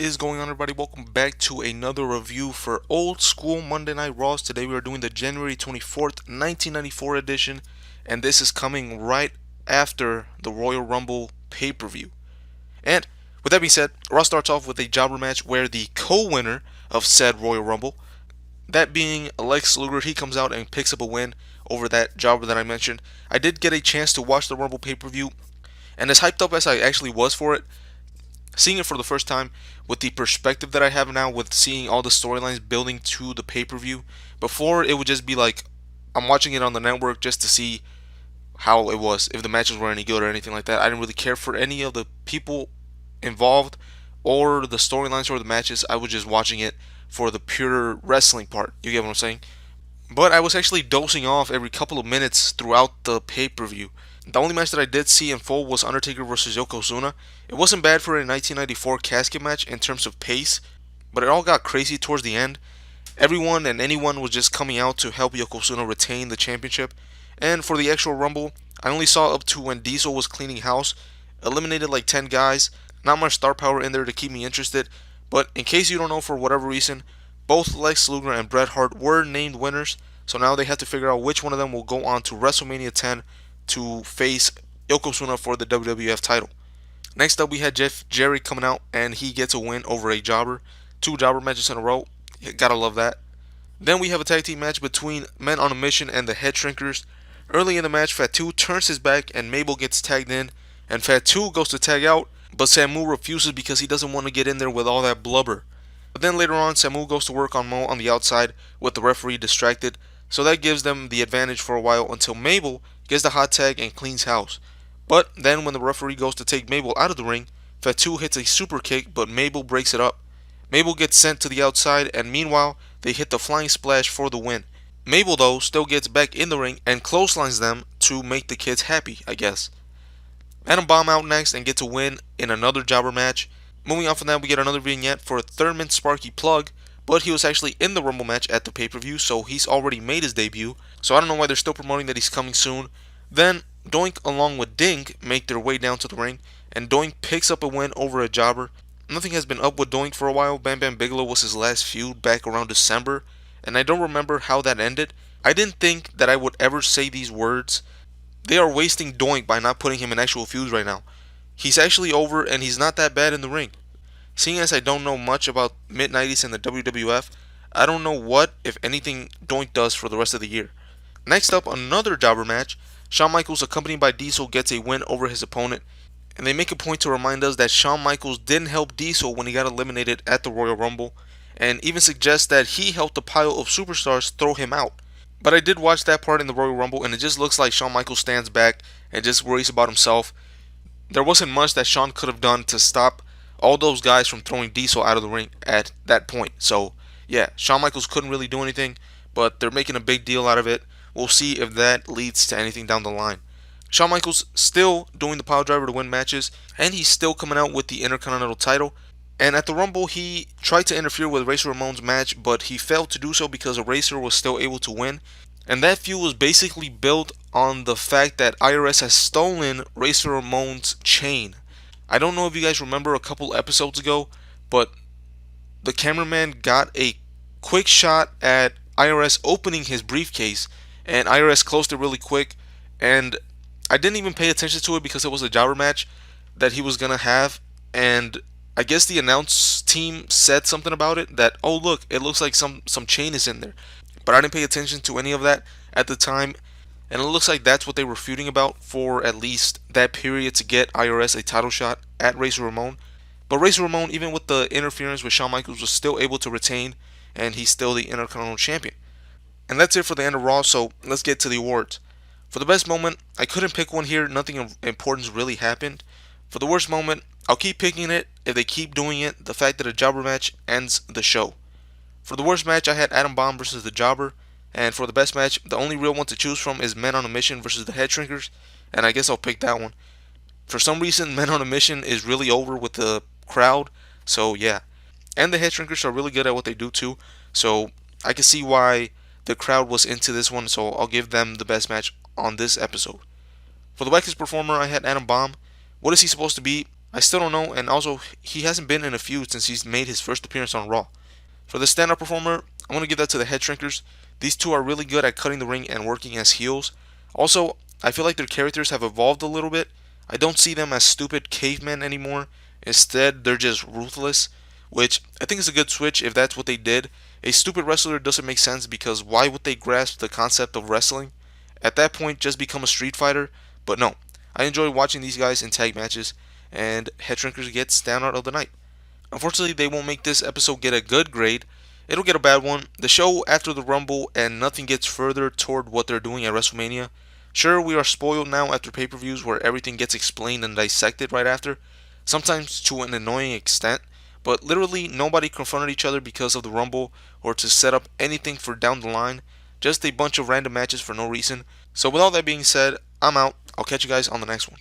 is going on, everybody? Welcome back to another review for Old School Monday Night Raws. Today we are doing the January 24th, 1994 edition, and this is coming right after the Royal Rumble pay-per-view. And with that being said, Raw starts off with a jobber match where the co-winner of said Royal Rumble, that being Lex Luger, he comes out and picks up a win over that jobber that I mentioned. I did get a chance to watch the Rumble pay-per-view, and as hyped up as I actually was for it, seeing it for the first time with the perspective that I have now, with seeing all the storylines building to the pay-per-view, before it would just be like I'm watching it on the network just to see how it was, if the matches were any good or anything like that. I didn't really care for any of the people involved or the storylines or the matches. I was just watching it for the pure wrestling part. You get what I'm saying? But I was actually dozing off every couple of minutes throughout the pay-per-view. The only match that I did see in full was Undertaker versus Yokozuna. It wasn't bad for a 1994 casket match in terms of pace, but it all got crazy towards the end. Everyone and anyone was just coming out to help Yokozuna retain the championship. And for the actual Rumble, I only saw up to when Diesel was cleaning house, eliminated like 10 guys. Not much star power in there to keep me interested, but in case you don't know, for whatever reason, both Lex Luger and Bret Hart were named winners, so now they have to figure out which one of them will go on to WrestleMania 10 to face Yokozuna for the WWF title. Next up, we had Jeff Jarrett coming out, and he gets a win over a jobber. 2 jobber matches in a row. Gotta love that. Then we have a tag team match between Men on a Mission and the Head Shrinkers. Early in the match, Fatu turns his back and Mabel gets tagged in, and Fatu goes to tag out, but Samu refuses because he doesn't want to get in there with all that blubber. But then later on, Samu goes to work on Mo on the outside with the referee distracted, so that gives them the advantage for a while until Mabel gets the hot tag and cleans house. But then when the referee goes to take Mabel out of the ring, Fatu hits a super kick, but Mabel breaks it up. Mabel gets sent to the outside, and meanwhile, they hit the flying splash for the win. Mabel, though, still gets back in the ring and clotheslines them to make the kids happy, I guess. Adam Bomb out next and gets a win in another jobber match. Moving on from that, we get another vignette for Thurman Sparky Plug, but he was actually in the Rumble match at the pay-per-view, so he's already made his debut, so I don't know why they're still promoting that he's coming soon. Then, Doink along with Dink make their way down to the ring, and Doink picks up a win over a jobber. Nothing has been up with Doink for a while. Bam Bigelow was his last feud back around December, and I don't remember how that ended. I didn't think that I would ever say these words. They are wasting Doink by not putting him in actual feuds right now. He's actually over, and he's not that bad in the ring. Seeing as I don't know much about mid-90s and the WWF, I don't know what, if anything, Doink does for the rest of the year. Next up, another jobber match. Shawn Michaels, accompanied by Diesel, gets a win over his opponent, and they make a point to remind us that Shawn Michaels didn't help Diesel when he got eliminated at the Royal Rumble, and even suggest that he helped a pile of superstars throw him out. But I did watch that part in the Royal Rumble, and it just looks like Shawn Michaels stands back and just worries about himself. There wasn't much that Shawn could have done to stop all those guys from throwing Diesel out of the ring at that point. So, yeah, Shawn Michaels couldn't really do anything, but they're making a big deal out of it. We'll see if that leads to anything down the line. Shawn Michaels still doing the pile driver to win matches, and he's still coming out with the Intercontinental title. And at the Rumble, he tried to interfere with Razor Ramon's match, but he failed to do so because Razor was still able to win. And that feud was basically built on the fact that IRS has stolen Razor Ramon's chain. I don't know if you guys remember a couple episodes ago, but the cameraman got a quick shot at IRS opening his briefcase, and IRS closed it really quick, and I didn't even pay attention to it because it was a jobber match that he was going to have, and I guess the announce team said something about it, that, oh look, it looks like some chain is in there. But I didn't pay attention to any of that at the time, and it looks like that's what they were feuding about for at least that period, to get IRS a title shot at Razor Ramon. But Razor Ramon, even with the interference with Shawn Michaels, was still able to retain, and he's still the Intercontinental Champion. And that's it for the end of Raw, so let's get to the awards. For the best moment, I couldn't pick one here. Nothing of importance really happened. For the worst moment, I'll keep picking it if they keep doing it, the fact that a jobber match ends the show. For the worst match, I had Adam Bomb versus the Jobber, and for the best match, the only real one to choose from is Men on a Mission versus the Head Shrinkers, and I guess I'll pick that one. For some reason, Men on a Mission is really over with the crowd, so yeah. And the Head Shrinkers are really good at what they do too, so I can see why the crowd was into this one, so I'll give them the best match on this episode. For the wackest performer, I had Adam Bomb. What is he supposed to be? I still don't know, and also he hasn't been in a feud since he's made his first appearance on Raw. For the stand-up performer, I'm going to give that to the Head Shrinkers. These two are really good at cutting the ring and working as heels. Also, I feel like their characters have evolved a little bit. I don't see them as stupid cavemen anymore. Instead, they're just ruthless, which I think is a good switch if that's what they did. A stupid wrestler doesn't make sense because why would they grasp the concept of wrestling? At that point, just become a street fighter. But no, I enjoy watching these guys in tag matches, and Head Shrinkers gets standout of the night. Unfortunately, they won't make this episode get a good grade. It'll get a bad one. The show after the Rumble and nothing gets further toward what they're doing at WrestleMania. Sure, we are spoiled now after pay-per-views where everything gets explained and dissected right after, sometimes to an annoying extent, but literally nobody confronted each other because of the Rumble or to set up anything for down the line, just a bunch of random matches for no reason. So with all that being said, I'm out. I'll catch you guys on the next one.